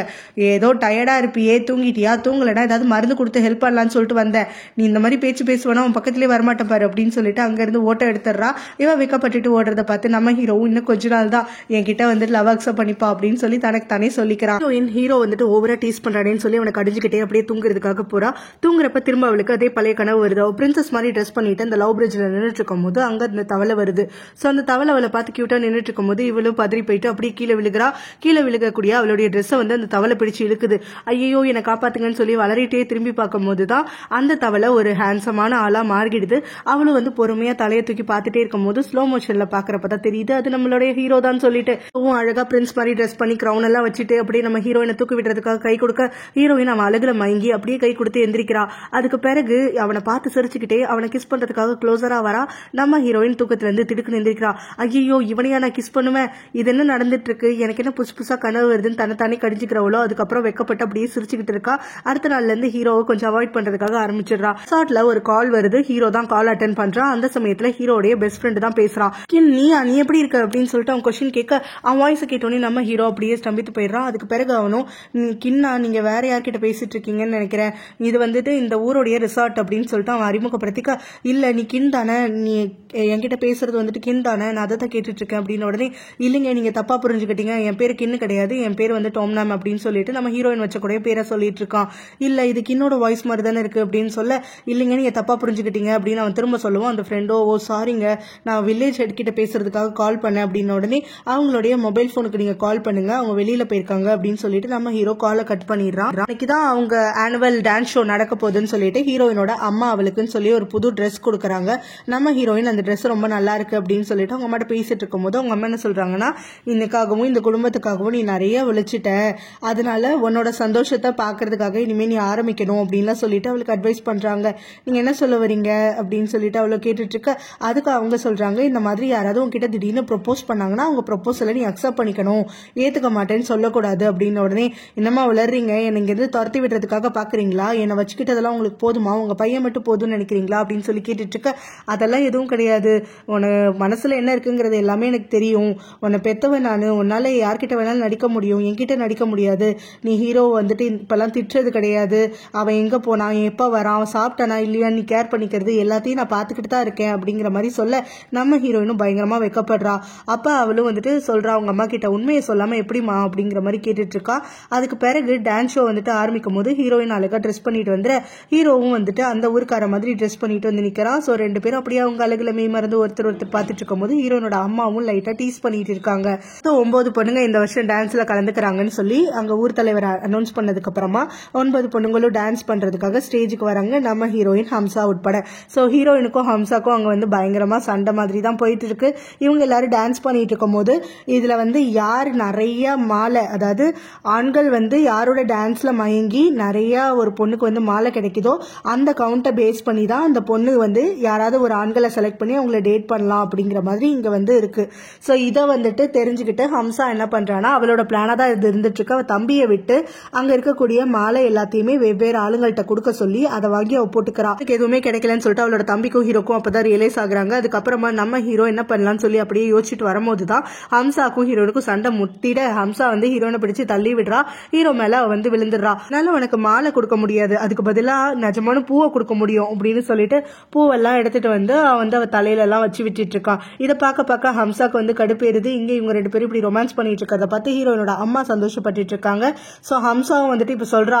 ஏதோ டயர்டா இருப்பியே தூங்கிட்டியா, தூங்கலனா ஏதாவது மருந்து கொடுத்து ஹெல்ப் பண்ணலான்னு சொல்லிட்டு வந்தேன், நீ இந்த மாதிரி பேச்சு பேசுவானா அவன் பக்கத்திலே வரமாட்டேன் பாரு அப்படின்னு சொல்லிட்டு அங்க இருந்து ஓட்ட எடுத்துடுறா. இவன் வைக்கப்பட்டுட்டு ஓடுறத பார்த்து நம்ம ஹீரோவும் இன்னும் கொஞ்ச நாள் தான் என்கிட்ட வந்துட்டு லவ் அக்செப்ட் பண்ணிப்பா அப்படின்னு சொல்லி தனக்கு தானே சொல்லிக்கிறான். ஹீரோ வந்துட்டு ஓவரா டீஸ் பண்றானேன்னு சொல்லி அவனை கடிஞ்சுக்கிட்டே அப்படியே தூங்குறதுக்காக போறா. தூங்குறப்ப திரும்ப அவளுக்கு அதே பழைய கனவு வருது. அவ பிரின்சஸ் மாதிரி ட்ரெஸ் பண்ணிட்டு அந்த லவ் பிரிட்ஜ்ல நின்றுட்டு இருக்கும் போது அங்க அந்த தவளை வருது. சோ அந்த தவளை அவளை பார்த்து கியூட்டா நின்றுட்டு இருக்கும் போது இவளும் பதறி போயிட்டு அப்படியே கீழே விழுகிறா. கீழே விழுகக்கூடிய அவளுடைய ட்ரெஸ்ஸை வந்து அந்த தவளை பிடிச்சு இழுக்குது. ஐயோ என்னை காப்பாத்துங்கன்னு சொல்லி வளரிட்டே திரும்பி பார்க்கும் போதுதான் அந்த தவளை ஒரு ஹேண்ட்ஸமான ஆளா மாறிடுது. அவளும் வந்து பொறுமையா தலையை தூக்கி பார்த்துட்டே இருக்கும் போது ஸ்லோ மோஷன்ல பாக்குறப்பதான் தெரியுது அது நம்மளுடைய ஹீரோ தான் சொல்லிட்டு அழகா பிரின்ஸ் மாதிரி ட்ரெஸ் பண்ணி கிரவுன் எல்லாம் வச்சுட்டு அப்படியே நம்ம ஹீரோயினை தூக்கி விடுறதுக்காக கை கொடுக்க, ஹீரோயின் அவன் அழகுல மயங்கி அப்படியே கை கொடுத்து எந்திரிக்கிறா. அதுக்கு பிறகு அவனை பார்த்து சிரிச்சுக்கிட்டே அவனை கிஸ் பண்றதுக்காக க்ளோசரா வரா. நம்ம ஹீரோயின் தூக்கத்துல இருந்து திடுக்குன்னு எந்திரிக்கிறா. ஐயோ இவனையா நான் கிஸ் பண்ணுவேன், இது என்ன நடந்துட்டு இருக்கு, எனக்கு என்ன புதுசு புதுசா கனவு வருதுன்னு தன்னை கடிஞ்சிக்கிறவளோ. அதுக்கப்புறம் வெக்கப்பட்டு அப்படியே சிரிச்சுக்கிட்டு இருக்கா. அடுத்த நாள்ல இருந்து ஹீரோவை கொஞ்சம் அவாய்ட் பண்றதுக்காக ஆரம்பிச்சிடுறா. ஷார்ட்ல ஒரு கால் வருது. ஹீரோ தான் கால் அட்டென்ட் பண்றான். அந்த சமயத்துல ஹீரோடைய பெஸ்ட் ஃப்ரெண்ட் தான் பேசுறான். நீ எப்படி இருக்க அப்படின்னு சொல்லிட்டு அவன் கொஸ்டின் கேட்க, அவன் வாய்ஸ் கேட்டோன்னே நம்ம ஹீரோ அப்படியே ஸ்தம்பித்து போயிடுறான். அதுக்கு பிறகு அவனும், கின்னா நீங்க வேற யார்கிட்ட பேசிட்டு இருக்கீங்கன்னு நினைக்கிறேன், இது வந்துட்டு இந்த ஊருடைய ரிசார்ட் அப்படின்னு சொல்லிட்டு அவன் அறிமுகப்படுத்திக்க, இல்ல நீ கின் தானே, நீ என்கிட்ட பேசுறது வந்துட்டு கின் தானே, நான் அதை தான் கேட்டுட்டு இருக்கேன் அப்படின்னு உடனே, இல்லைங்க நீங்க தப்பா புரிஞ்சுக்கிட்டீங்க, என் பேரு கின்னு கிடையாது, என் பேர் வந்து டோம்னாம் அப்படின்னு சொல்லிட்டு நம்ம ஹீரோயின் வச்ச கூட பேரை சொல்லிட்டு இருக்கான். இல்ல இது கின்னோட வாய்ஸ் மாதிரி தானே இருக்கு அப்படின்னு சொல்ல, இல்லைங்க நீங்க தப்பா புரிஞ்சுக்கிட்டீங்க அப்படின்னு அவன் திரும்ப சொல்லுவான். அந்த ஃப்ரெண்டோ, ஓ சாரிங்க நான் வில்லேஜ் ஹெட் கிட்ட பேசுறதுக்காக கால் பண்ணேன் அப்படின்னு உடனே, அவங்களுடைய மொபைல் போனுக்கு நீங்க கால் பண்ணுங்க, அவங்க வெளியில போயிருக்காங்க அப்படின்னு சொல்லிட்டு நம்ம ஹீரோ காலை கட் பண்ணிடுறான். அன்னைக்குதான் அவங்க ஆனுவல் டான்ஸ் ஷோ நடக்க போகுதுன்னு சொல்லிட்டு ஹீரோயினோட அம்மா அவளுக்குன்னு சொல்லி ஒரு புது ட்ரெஸ் கொடுக்குறாங்க. நம்ம ஹீரோயின் அந்த ட்ரெஸ் ரொம்ப நல்லா இருக்கு அப்படின்னு சொல்லிட்டு அவங்க அம்மாட்ட பேசிட்டு இருக்கும் போது அவங்க அம்மா என்ன சொல்றாங்கன்னா, இன்னைக்காகவும் இந்த குடும்பத்துக்காகவும் நீ நிறைய விழிச்சிட்ட, அதனால உன்னோட சந்தோஷத்தை பாக்குறதுக்காக இனிமே நீ ஆரம்பிக்கணும் அப்படின்லாம் சொல்லிட்டு அவளுக்கு அட்வைஸ் பண்றாங்க. நீங்க என்ன சொல்ல வரீங்க அப்படின்னு சொல்லிட்டு அவளை கேட்டுட்டு இருக்க, அதுக்கு அவங்க சொல்றாங்க, இந்த மாதிரி யாராவது உங்ககிட்ட திடீர்னு ப்ரொபோஸ் பண்ணாங்கன்னா அவங்க ப்ரொபோசலை நீ அக்செப்ட் பண்ணிக்கணும், ஏத்துக்க மாட்டேன்னு சொல்லக்கூடாது அப்படின்னு உடனே, என்னமா வளர்றீங்க, என்னை இங்கிருந்து துரத்தி விடுறதுக்காக பாக்குறீங்களா, என்னை வச்சுக்கிட்டதெல்லாம் உங்களுக்கு போதுமா, உங்க பையன் மட்டும் போதும்னு நினைக்கிறீங்களா அப்படின்னு சொல்லி கேட்டுட்டு இருக்க, அதெல்லாம் எதுவும் கிடையாது, உன மனசுல என்ன இருக்குங்கிறது எல்லாமே எனக்கு தெரியும், உன்னை பெத்தவன் நானு, உன்னால யார்கிட்ட வேணாலும் நடிக்க முடியும், என்கிட்ட நடிக்க முடியாது, நீ ஹீரோ வந்துட்டு இப்பெல்லாம் திட்டுறது கிடையாது, அவன் எங்க போனான், எப்ப வரான், அவன் சாப்பிட்டானா இல்லையா, நீ கேர் பண்ணிக்கிறது எல்லாத்தையும் நான் பாத்துக்கிட்டு தான் இருக்கேன் அப்படிங்கிற மாதிரி சொல்ல, நம்ம ஹீரோயினும் பயங்கரமா வெக்கப்படுறா. அப்ப அவளும் வந்துட்டு சொல்றா அவங்க அம்மா கிட்ட உண்மையை சொல்லாம எப்படிமா அப்படிங்கிற மாதிரி கேட்டுட்டு இருக்கா. அதுக்கு பிறகு டான்ஸ் ஷோ வந்துட்டு ஆரம்பிக்கும் போது ஹீரோயின் அழகா ட்ரெஸ் பண்ணிட்டு வந்துற ஹீரோவும் வந்துட்டு அந்த ஊருக்கார மாதிரி ட்ரெஸ் பண்ணிட்டு வந்து நிக்கிறான். ஸோ 2 பேரும் அப்படியே அவங்க அழகுல மறந்து ஒருத்தர் பார்த்துட்டு இருக்கும் போது ஹீரோனோட அம்மாவும் லைட்டா டீஸ் பண்ணிட்டு இருக்காங்க. 9 பொண்ணுங்க இந்த வருஷம் டான்ஸ்ல கலந்துக்கிறாங்கன்னு சொல்லி அங்க ஊர் தலைவர் அனௌன்ஸ் பண்ணதுக்கு அப்புறமா 9 பொண்ணுங்களும் டான்ஸ் பண்றதுக்காக ஸ்டேஜுக்கு வராங்க, நம்ம ஹீரோயின் ஹம்சா உட்பட. ஸோ ஹீரோயினுக்கும் ஹம்சாக்கும் அங்க வந்து பயங்கரமா சண்டை மாதிரி தான் போயிட்டு இருக்கு. இவங்க எல்லாரும் டான்ஸ் பண்ணிட்டு இருக்கும் போது இதுல வந்து யார் நிறைய மாலை, அதாவது ஆண்கள் வந்து யாரோட டான்ஸ்ல மயங்கி நிறைய ஒரு பொண்ணுக்கு வந்து மாலை கிடைக்குதோ அந்த கவுண்டை பேஸ் பண்ணி தான் அந்த பொண்ணு வந்து யாராவது ஒரு ஆண்களை செலக்ட் பண்ணி அவங்கள டேட் பண்ணலாம் அப்படிங்கிற மாதிரி இங்க வந்து இருக்கு. ஸோ இதை வந்துட்டு தெரிஞ்சுக்கிட்டு ஹம்சா என்ன பண்றானா, அவளோட பிளானா தான் இது இருந்துட்டு இருக்கு. அவ தம்பியை விட்டு அங்க இருக்கக்கூடிய மாலை எல்லாத்தையுமே வெவ்வேறு ஆளுங்கள்ட்ட கொடுக்க சொல்லி அதை வாங்கி அவ போட்டுக்கிறா. எதுவுமே கிடைக்கலன்னு சொல்லிட்டு அவளோட தம்பிக்கும் ஹீரோக்கும் அப்பதான் ரியலைஸ் ஆகுறாங்க. அதுக்கப்புறமா நம்ம ஹீரோ என்ன பண்ணலாம்னு சொல்லி அப்படியே யோசிச்சுட்டு வரும்போதுதான் ஹம்சாக்கும் ஹீரோனுக்கும் சண்டை முட்டிட ஹம்சா வந்து ஹீரோனை பிடிச்சு தள்ளி விடுறா. ஹீரோ மேல அவ வந்து விழுந்துடுறா. அதனால உனக்கு மாலை கொடுக்க முடியாது, அதுக்கு பதிலா நிஜமான பூவை கொடுக்க முடியும் அப்படின்னு சொல்லிட்டு பூவெல்லாம் எடுத்துட்டு வந்து அவ தலையில எல்லாம் வச்சு விட்டுட்டு இருக்கான். இதை பார்க்க ஹம்சாக்கு வந்து கடுப்பேறுது. இங்க இவங்க 2 பேரும் இப்படி ரொமான்ஸ் பண்ணிட்டு இருக்கதை பார்த்து ஹீரோனோட அம்மா சந்தோஷப்பட்டு இருக்காங்க. சோ ஹம்சாவும் வந்துட்டு இப்ப சொல்றா,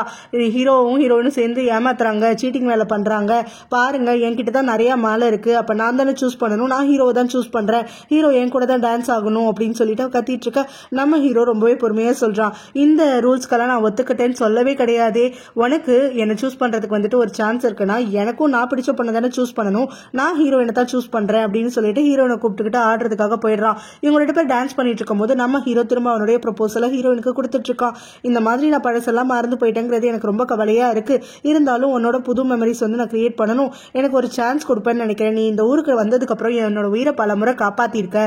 ஹீரோவும் ஹீரோயினும் சேர்ந்து ஏமாத்துறாங்க, சீட்டிங் வேலை பண்றாங்க, பாருங்க என்கிட்ட தான் நிறைய மாலை இருக்கு, அப்ப நான் தானே சூஸ் பண்ணணும், நான் ஹீரோ தான் சூஸ் பண்றேன், ஹீரோ என் கூட தான் டான்ஸ் ஆகணும் அப்படின்னு சொல்லிட்டு கத்திட்டு இருக்க. நம்ம ஹீரோ ரொம்பவே பொறுமையா சொல்றான், இந்த ரூல்ஸ்க்கெல்லாம் நான் ஒத்துக்கிட்டேன்னு சொல்லவே கிடையாது, உனக்கு என்ன சூஸ் பண்றதுக்கு வந்துட்டு ஒரு சான்ஸ் இருக்குன்னா எனக்கும் நான் பிடிச்ச பொண்ணை தானே சூஸ் பண்ணணும், நான் ஹீரோயினை தான் சூஸ் பண்றேன் அப்படின்னு சொல்லிட்டு ஹீரோயினை கூப்பிட்டுக்கிட்டு ஆடுறதுக்காக போயிடுறான். இவங்க 2 பேர் டான்ஸ் பண்ணிட்டு இருக்கும் போது நம்ம ஹீரோ திரும்ப அவனுடைய ப்ரொபோசலை ஹீரோயினுக்கு கொடுத்துட்டு இருக்கான். இந்த மாதிரி நான் பழசெல்லாம் மறந்து போயிட்டேங்கிறது எனக்கு ரொம்ப கவலையா இருக்கு, இருந்தாலும் உன்னோட புது மெமரிஸ் வந்து நான் கிரியேட் பண்ணணும், எனக்கு ஒரு சான்ஸ் கொடுப்பேன்னு நினைக்கிறேன், நீ இந்த ஊருக்கு வந்ததுக்கு அப்புறம் என்னோட உயிரை பல முறை காப்பாத்திருக்க,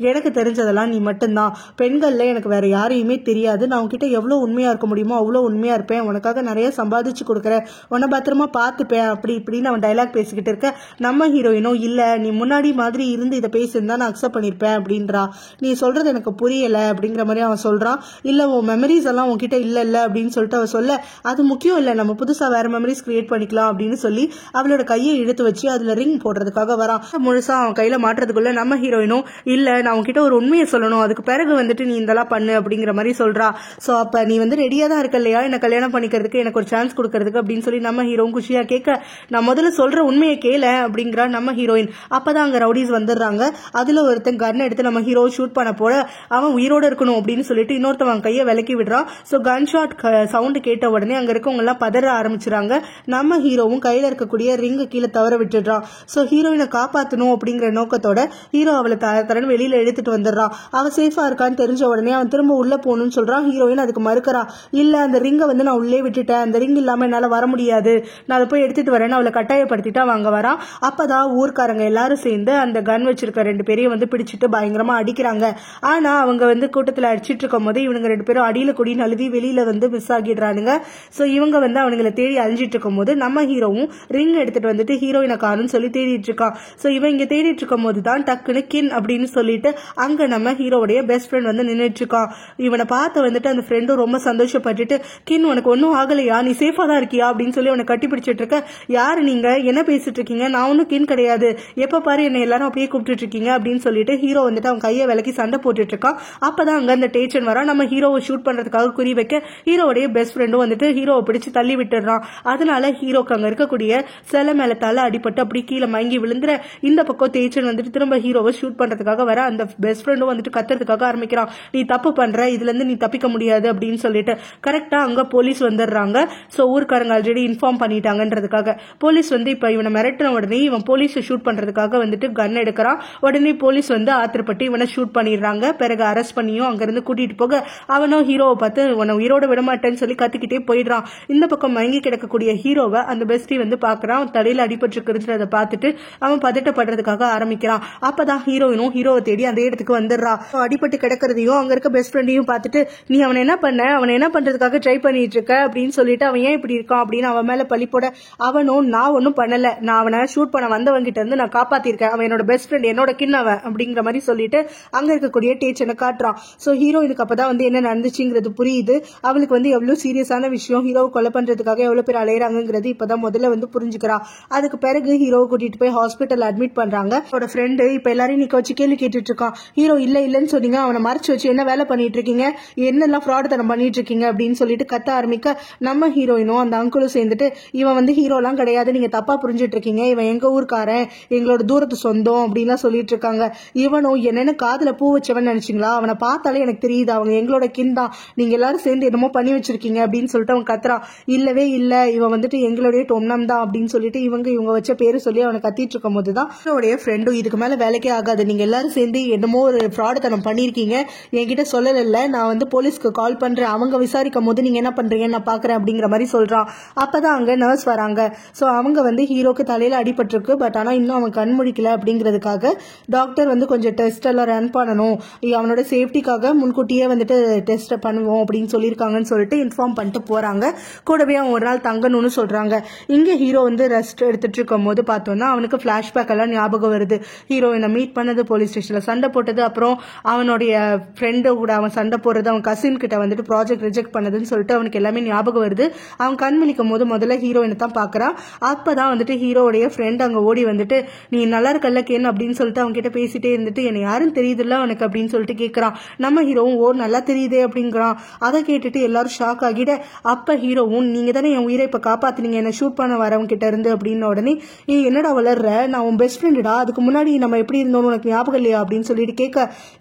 எனக்கு தெரிஞ்சதெல்லாம் நீ மட்டும்தான், பெண்கள்ல எனக்கு வேற யாரையுமே தெரியாது, நான் உன்கிட்ட எவ்வளவு உண்மையா இருக்க முடியுமோ அவ்வளவு உண்மையா இருப்பேன், உனக்காக நிறைய சம்பாதிச்சு கொடுக்குறேன், உன்னை பத்திரமா பார்த்துப்பேன் அப்படி இப்படின்னு அவன் டைலாக் பேசிக்கிட்டு இருக்க. நம்ம ஹீரோயினும் இல்ல நீ முன்னாடி மாதிரி இருந்து இதை பேசியிருந்தா நான் அக்செப்ட் பண்ணிருப்பேன் அப்படின்றா, நீ சொல்றது எனக்கு புரியல அப்படிங்கிற மாதிரி அவன் சொல்றான். இல்ல உன் மெமரிஸ் எல்லாம் உன்கிட்ட இல்ல அப்படின்னு சொல்லிட்டு அவன் சொல்ல, அது முக்கியம் இல்ல, நம்ம புதுசா வேற மெமரிஸ் கிரியேட் பண்ணிக்கலாம் அப்படின்னு சொல்லி அவளோட கையை இழுத்து வச்சு அதுல ரிங் போடுறதுக்காக வரான். முழுசா அவன் கையில மாட்டுறதுக்குள்ள நம்ம ஹீரோயினும் இல்ல நான் உன்கிட்ட ஒரு உண்மையை சொல்லணும், அதுக்கு பிறகு வந்துட்டு நீ இதெல்லாம் பண்ணு அப்படிங்கிற மாதிரி சொல்றா. சோ அப்ப நீ வந்து ரெடியா தான் இருக்க இல்லையா என்ன கல்யாணம் பண்ணிக்கிறதுக்கு, எனக்கு ஒரு சான்ஸ் கொடுக்கறதுக்கு அப்படின்னு சொல்லி நம்ம ஹீரோவும் குஷியா கேட்க, நான் முதல்ல சொல்ற உண்மையை கேள அப்படிங்கிறா நம்ம ஹீரோயின். அப்பதான் அங்க ரவுடிஸ் வந்துடுறாங்க. அதுல ஒருத்தன் கன் எடுத்து நம்ம ஹீரோ ஷூட் பண்ண போட அவன் உயிரோட இருக்கணும் அப்படின்னு சொல்லிட்டு இன்னொருத்தவன் கையை விலக்கி விடுறான். சோ கன் ஷாட் சவுண்ட் கேட்ட உடனே அங்க இருக்கவங்க எல்லாம் பதற ஆரம்பிச்சுறாங்க. நம்ம ஹீரோவும் கையில இருக்கக்கூடிய ரிங் கீழே தவற விட்டுடுறான். சோ ஹீரோயினை காப்பாத்தணும் அப்படிங்கிற நோக்கத்தோட ஹீரோ அவளை தரன்னு வெளியில எடுத்துட்டு வந்துடுறான். அவ சேஃபா இருக்கான்னு தெரிஞ்ச உடனே அவன் திரும்ப உள்ள போகணும்னு சொல்றான். ஹீரோயின் அதுக்கு மறுக்கிறா. இல்ல அந்த ரிங்கை வந்து நான் உள்ளே விட்டுட்டேன், அந்த ரிங் இல்லாம என்னால வர முடியாது, நான் அதை போய் எடுத்துட்டு வரேன்னு அவளை கட்டாயப்படுத்திட்டு அவங்க வரான். அப்பதான் ஊர்க்காரங்க எல்லாரும் சேர்ந்து அந்த கன் வச்சிருக்க 2 பேரையும் வந்து பிடிச்சிட்டு பயங்கரமா அடிக்கிறாங்க. ஆனா அவங்க வந்து கூட்டத்துல அடிச்சிட்டு இருக்கும் போது இவங்க 2 பேரும் அடியில கொடி நழுவி வெளியில வந்து மிஸ் ஆகிடுறானுங்க. சோ இவங்க வந்து அவங்களை தேடி அழிஞ்சிட்டு இருக்கும் போது நம்ம ஹீரோவும் ரிங் எடுத்துட்டு வந்துட்டு ஹீரோயினை காணும்னு சொல்லி தேடிட்டு இருக்கான். சோ இவன் இங்க தேடிட்டு இருக்கும் போது தான் டக்குன்னு கின் அப்படின்னு சொல்லிட்டு அங்க நம்ம ஹீரோவுடைய பெஸ்ட் ஃப்ரெண்ட் வந்து நின்றுட்டு இருக்கான். இவனை பார்த்து வந்துட்டு அந்த ஃப்ரெண்டும் ரொம்ப சந்தோஷப்பட்டுட்டு, கின் உனக்கு ஒன்னும் ஆகலையா, நீ சேஃபா தான் இருக்கியா அப்படின்னு சொல்லி அவனை கட்டி பிடிச்சிட்டு இருக்க. யாரு நீங்க, என்ன பேசிட்டு இருக்கீங்க, நான் ஒன்னும் கின் கிடையாது, எப்ப பாரு என்ன எல்லாரும் அப்படியே கூப்பிட்டு இருக்கீங்க அப்படின்னு சொல்லிட்டு ஹீரோ வந்துட்டு அவன் கையை விலக்கி சண்டை போட்டுட்டு இருக்கான். அப்பதான் அங்க அந்த டேச்சன் வரா. நம்ம ஹீரோவை ஷூட் பண்றதுக்காக குறி வைக்க ஹீரோவுடைய பெஸ்ட் ஃப்ரெண்டும் வந்துட்டு ஹீரோவை பிடிச்சு தள்ளி விட்டுறான். அதனால ஹீரோக்கு அங்க இருக்கக்கூடிய சில மேல தலை அடிபட்டு அப்படி கீழே மயங்கி விழுந்துற. இந்த பக்கம் டேச்சன் வந்துட்டு திரும்ப ஹீரோவை ஷூட் பண்றதுக்காக வர அந்த பெஸ்ட் ஃப்ரெண்டும் வந்துட்டு கத்துறதுக்காக ஆரம்பிக்கிறான். நீ தப்பு பண்ற, இதுல இருந்து நீ தப்பிக்க முடியாது அப்படின்னு சொல்லிட்டு. கரெக்டா அங்க போலீஸ் வந்துடுறாங்க. சோ ஊர்க்காரங்க ஆல்ரெடி இன்ஃபார்ம் பண்ணிட்டாங்கன்றதுக்காக போலீஸ் வந்து இப்ப இவனை மிரட்டின உடனே இவன் போலீஸை ஷூட் பண்றதுக்காக வந்துட்டு கன் எடுக்கிறான். உடனே போலீஸ் வந்து ஆத்திரப்பட்டு இவனை ஷூட் பண்ணிடுறாங்க. பிறகு அரெஸ்ட் பண்ணியும் அங்கிருந்து கூட்டிட்டு போக அவனும் ஹீரோவை பார்த்து உன்னை உயிரோட விடமாட்டேன்னு சொல்லி கத்திக்கிட்டே போயிடுறான். இந்த பக்கம் மயங்கி கிடக்கக்கூடிய ஹீரோவை அந்த பெஸ்டி வந்து பாக்குறான். தலையில அடிபட்டு இருக்கிறத பார்த்துட்டு அவன் பதட்டப்படுறதுக்காக ஆரம்பிக்கிறான். அப்பதான் ஹீரோயினும் ஹீரோவை தேடி அந்த இடத்துக்கு வந்துடுறா. அடிபட்டு கிடக்கிறதையும் அங்க இருக்க பெஸ்ட் ஃப்ரெண்டையும் பார்த்துட்டு, நீ அவனை என்ன பண்ண, அவனை என்ன பண்றதுக்காக ட்ரை பண்ணிட்டு இருக்க அப்படின்னு சொல்லிட்டு அவன் ஏன் இப்படி இருக்கான் அப்படின்னு அவன் மேல பழி போட, அவனும் நான் ஒன்னும் பண்ணல, நான் அவனை ஷூட் பண்ண வந்தவங்க கிட்ட இருந்து நான் காப்பாத்திருக்கேன், அவன் என்னோட பெஸ்ட் ஃப்ரெண்ட், என்னோட கிண்ணவன் அப்படிங்கிற மாதிரி சொல்லிட்டு அங்க இருக்கக்கூடிய டேச்சனை காட்டுறான். சோ ஹீரோயினுக்கு அப்பதான் வந்து என்ன நடந்துச்சுங்கிறது புரியுது. அவளுக்கு வந்து எவ்வளவு சீரியஸான விஷயம், ஹீரோவை கொலை பண்றதுக்காக எவ்வளவு பேர் அலையறாங்கிறது இப்பதான் முதல்ல வந்து புரிஞ்சுக்கிறா. அதுக்கு பிறகு ஹீரோவை கூட்டிட்டு போய் ஹாஸ்பிட்டல் அட்மிட் பண்றாங்க. அவரோட ஃப்ரெண்டு இப்ப எல்லாரையும் நிக்க வச்சு கேள்வி கேட்டுட்டு இருக்கான். ஹீரோ இல்லன்னு சொன்னீங்க, அவனை மறைச்சு வச்சு என்ன வேலை பண்ணிட்டு இருக்கீங்க, என்னெல்லாம் ஃப்ராட் தனம் பண்ணிட்டு இருக்கீங்க அப்படின்னு சொல்லிட்டு கத்த ஆரம்பிக்க, நம்ம ஹீரோயினும் அந்த அங்கிளும் சேர்ந்துட்டு இவன் வந்து ஹீரோலாம் கிடையாது, நீங்க தப்பா புரிஞ்சுட்டு இருக்கீங்க, இவன் எங்க ஊருக்காரன், எங்களோட தூரத்து சொந்தம் அப்படின்லாம் சொல்லிட்டு இருக்காங்க. இவனும் என்னன்னு காதுல பூ வச்சவன் நினைச்சீங்களா, அவனை பார்த்தாலே எனக்கு தெரியுது, அவங்க எங்களோட கின் தான், நீங்க எல்லாரும் சேர்ந்து என்னமோ பண்ணி வச்சிருக்கீங்க அப்படின்னு சொல்லிட்டு அவன் கத்துறான். இல்லவே இல்ல, இவன் வந்துட்டு எங்களுடைய டொம்னம் தான் அப்படின்னு சொல்லிட்டு இவங்க வச்ச பேரு சொல்லி அவனை கத்திட்டு இருக்கும் போதுதான் அவனுடைய ஃப்ரெண்டும் இதுக்கு மேல வேலைக்கே ஆகாது, நீங்க எல்லாரும் சேர்ந்து என்னமோ ஒரு ஃப்ராட் தனம் பண்ணிருக்கீங்க, என்கிட்ட சொல்லல, நான் வந்து போலீஸ்க்கு கால் பண்றேன், அவங்க விசாரிக்கும் போது நீங்க என்ன பண்றீங்க நான் பாக்குறேன் அப்படிங்கிற மாதிரி சொல்றான். அப்பதான் அங்க நர்ஸ் வராங்க. சோ அவங்க வந்து ஹீரோக்கு தலையில அடிபட்டிருக்கு, பட் ஆனா இன்னும் அவன் கண் முழிக்கல அப்படிங்கிறதுக்காக டாக்டர் வந்து கொஞ்சம் டெஸ்ட் எல்லாம் ரன் பண்ணணும், அவனோட சேஃப்டிக்காக முன்கூட்டியே வந்துட்டு டெஸ்ட் பண்ணுவோம் அப்படின்னு சொல்லியிருக்காங்கன்னு சொல்லிட்டு இன்ஃபார்ம் பண்ணிட்டு போறாங்க. கூடவே அவன் ஒரு நாள் தங்கணும்னு சொல்றாங்க. இங்க ஹீரோ வந்து ரெஸ்ட் எடுத்துட்டு இருக்கும் போது பார்த்தோம்னா அவனுக்கு பிளாஷ்பேக் எல்லாம் ஞாபகம் வருது. ஹீரோயினை மீட் பண்ணது, போலீஸ் ஸ்டேஷன்ல சண்டை போட்டது, அப்புறம் அவனுடைய ஃப்ரெண்டு கூட அவன் சண்டை போடுறது, அவன் கசின் கிட்ட வந்துட்டு ப்ராஜெக்ட் ரிஜெக்ட் பண்ணதுன்னு சொல்லிட்டு அவனுக்கு எல்லாமே ஞாபகம் வருது. அவன் கண் விழிக்கும் போது முதல்ல ஹீரோயினை தான் பாக்குறான். அப்பதான் வந்துட்டு ஹீரோடைய ஃப்ரெண்ட் அங்க ஓடி வந்துட்டு நீ நல்லா இருக்கல்ல கேன் அப்படின்னு சொல்லிட்டு அவங்க கிட்ட பேசிட்டே இருந்துட்டு என்ன யாரும் தெரியுதுல்ல உனக்கு அப்படின்னு சொல்லிட்டு கேட்கறான். நம்ம ஹீரோவும் ஓ நல்லா தெரியுதே அப்படிங்கிறான். அதை கேட்டுட்டு எல்லாரும் ஷாக் ஆகிட, அப்ப ஹீரோவும் நீங்க தானே என் உயிரை இப்ப காப்பாத்துனீங்க என்ன ஷூட் பண்ண வரவங்க கிட்ட இருந்து அப்படின்னு உடனே நீ என்னடா வளர்ற, நான் உன் பெஸ்ட் ஃப்ரெண்டுடா, அதுக்கு முன்னாடி நம்ம எப்படி இருந்தோம் உனக்கு ஞாபகம் இல்லையா அப்படின்னு சொல்லிட்டு கேட்க,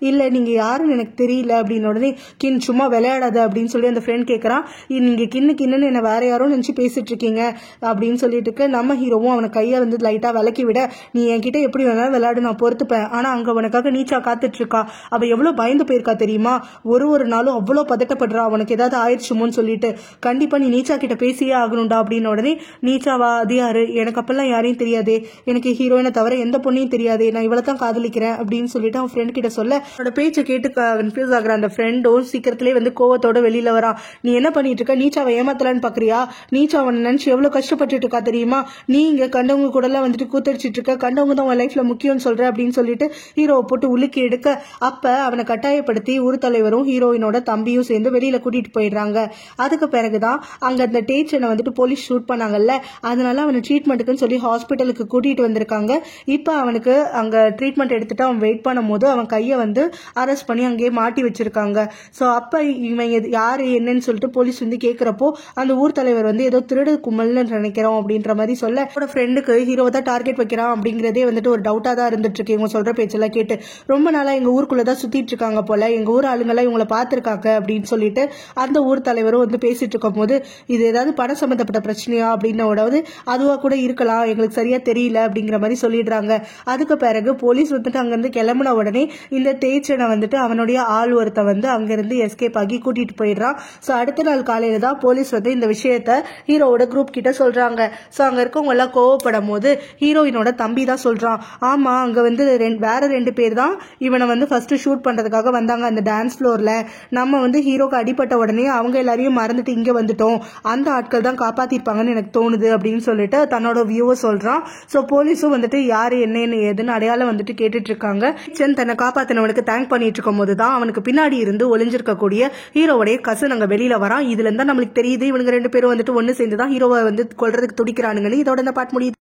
இல்ல நீங்க யாருன்னு எனக்கு தெரியல அப்படின்னு உடனே கின் சும்மா விளையாடாத அப்படின்னு சொல்லி அந்த ஃப்ரெண்ட் கேட்கறான். நீங்க கின்னு என்ன வேற யாரோ நினைச்சு பேசிட்டு இருக்கீங்க அப்படின்னு சொல்லிட்டு இருக்க, நம்ம ஹீரோவும் அவனை கையை வந்து லைட்டா விலக்கி விட, நீ என்கிட்ட எப்படி வேணாலும் விளையாடு நான் பொறுத்துப்பேன், ஆனா அங்க உனக்காக நீச்சா காத்துட்டு இருக்கா, அவ எவ்வளவு பயந்து போயிருக்கா தெரியுமா, ஒரு நாளும் அவ்வளவு பதட்டப்படுறா அவனுக்கு ஏதாவது ஆயிடுச்சுமோன்னு சொல்லிட்டு, கண்டிப்பா நீ நீச்சா கிட்ட பேசியே ஆகணும்டா அப்படின்னு உடனே நீச்சாவா அது யாரு, எனக்கு அப்பெல்லாம் யாரையும் தெரியாதே, எனக்கு ஹீரோயினை தவிர எந்த பொண்ணையும் தெரியாதே, நான் இவ்வளவு தான் காதலிக்கிறேன் அப்படின்னு சொல்லிட்டு அவன் ஃப்ரெண்ட் கிட்ட சொல்ல, அவனோட பேச்சை கேட்டு கன்ஃபியூஸ் ஆகுற அந்த ஃப்ரெண்டும் சீக்கிரத்திலே வந்து கோவத்தோட வெளியில வரான். நீ என்ன பண்ணிட்டு இருக்க, நீச்சாவை ஏமாத்தலான்னு பாக்குறியா, நீச்சா அவனை நினைச்சு எவ்வளவு கஷ்டப்பட்டு இருக்கா தெரியுமா, நீ இங்க கண்டவங்க கூட எல்லாம் வந்துட்டு கூத்தடிச்சிட்டு இருக்க, கண்டவங்க தான் உன் லைஃப்ல முக்கியம்னு சொல்ற அப்படின்னு சொல்லிட்டு ஹீரோவை போட்டு உலுக்கி எடுக்க, அப்ப அவனை கட்டாயப்படுத்தி ஊர் தலைவரும் ஹீரோயினோட தம்பியும் சேர்ந்து வெளியில கூட்டிட்டு போயிடுறாங்க. அதுக்கு பிறகுதான் அங்க அந்த டேச்சனை வந்துட்டு போலீஸ் ஷூட் பண்ணாங்கல்ல, அதனால அவனை ட்ரீட்மெண்ட்டுக்குன்னு சொல்லி ஹாஸ்பிட்டலுக்கு கூட்டிட்டு வந்திருக்காங்க. இப்ப அவனுக்கு அங்க ட்ரீட்மெண்ட் எடுத்துட்டு அவன் வெயிட் பண்ணும் போது அவன் கையை வந்து அரெஸ்ட் பண்ணி அங்கேயே மாட்டி வச்சிருக்காங்க. சோ அப்ப இவன் யாரு என்னன்னு சொல்லிட்டு போலீஸ் வந்து கேக்குறப்போ அந்த ஊர் தலைவர் வந்து ஏதோ திருடு கும்பல்னு நினைக்கிறோம் அப்படின்ற மாதிரி சொல்ல, அவனோட ஃப்ரெண்டுக்கு ஹீரோ தான் டார்கெட் வைக்கிறான் அப்படிங்கறதே வந்துட்டு ஒரு டவுட்டா தான் இருந்துட்டு இருக்கு. இவங்க சொல்ற பேச்செல்லாம் கேட்டு ரொம்ப நாளா எங்க ஊருக்குள்ளதான் சுத்திட்டு இருக்காங்க போல, எங்க ஊர் ஆளுங்கெல்லாம் இவங்களை பாத்துருக்காங்க அப்படின்னு சொல்லிட்டு அந்த ஊர் தலைவரும் வந்து பேசிட்டு இருக்கும் போது, இது ஏதாவது பணம் சம்பந்தப்பட்ட பிரச்சனையா அப்படின்னோடாவது அதுவா கூட இருக்கலாம், எங்களுக்கு சரியா தெரியல அப்படிங்கிற மாதிரி சொல்லிடுறாங்க. அதுக்கு பிறகு போலீஸ் வந்துட்டு அங்கிருந்து கிளம்புன உடனே இந்த தேய்ச்சனை வந்துட்டு அவனுடைய ஆள் ஒருத்த வந்து அங்கிருந்து எஸ்கேப் ஆகி கூட்டிட்டு போயிடுறான். சோ அடுத்த நாள் காலையில தான் போலீஸ் வந்து இந்த விஷயத்த ஹீரோவோட குரூப் கிட்ட சொல்றாங்க. சோ அங்க இருக்கவங்க எல்லாம் கோவப்படும் போது ஹீரோயினோட தம்பி தான் சொல்றான், ஆமா அங்க வந்து வேற 2 பேர் தான் இவனை வந்து ஃபர்ஸ்ட் ஷூட் பண்றதுக்காக வந்தாங்க அந்த டான்ஸ் ஃப்ளோர்ல, நம்ம வந்து ஹீரோக்கு அடிப்பட்ட உடனே அவங்க எல்லாரையும் மறந்துட்டு இங்க வந்துட்டோம், அந்த ஆட்கள் தான் காப்பாத்திருப்பாங்கன்னு எனக்கு தோணுது அப்படின்னு சொல்லிட்டு தன்னோட வியூவை சொல்றான். சோ போலீஸும் வந்துட்டு யாரு என்னன்னு ஏதுன்னு அடையாளம் வந்துட்டு கேட்டுட்டு இருக்காங்க. தன்னை காப்பாத்தினவனுக்கு தேங்க் பண்ணிட்டு இருக்கும் போதுதான் அவனுக்கு பின்னாடி இருந்து ஒளிஞ்சிருக்கக்கூடிய ஹீரோவுடைய கசன் அங்க வெளியில வரான். இதுல இருந்தா நம்மளுக்கு தெரியுது இவனுங்க 2 பேரும் வந்துட்டு ஒன்னு சேர்ந்துதான் ஹீரோவை வந்து கொல்றதுக்கு துடிக்கிறானுங்கன்னு. இதோட இந்த பாட்டு முடியுது.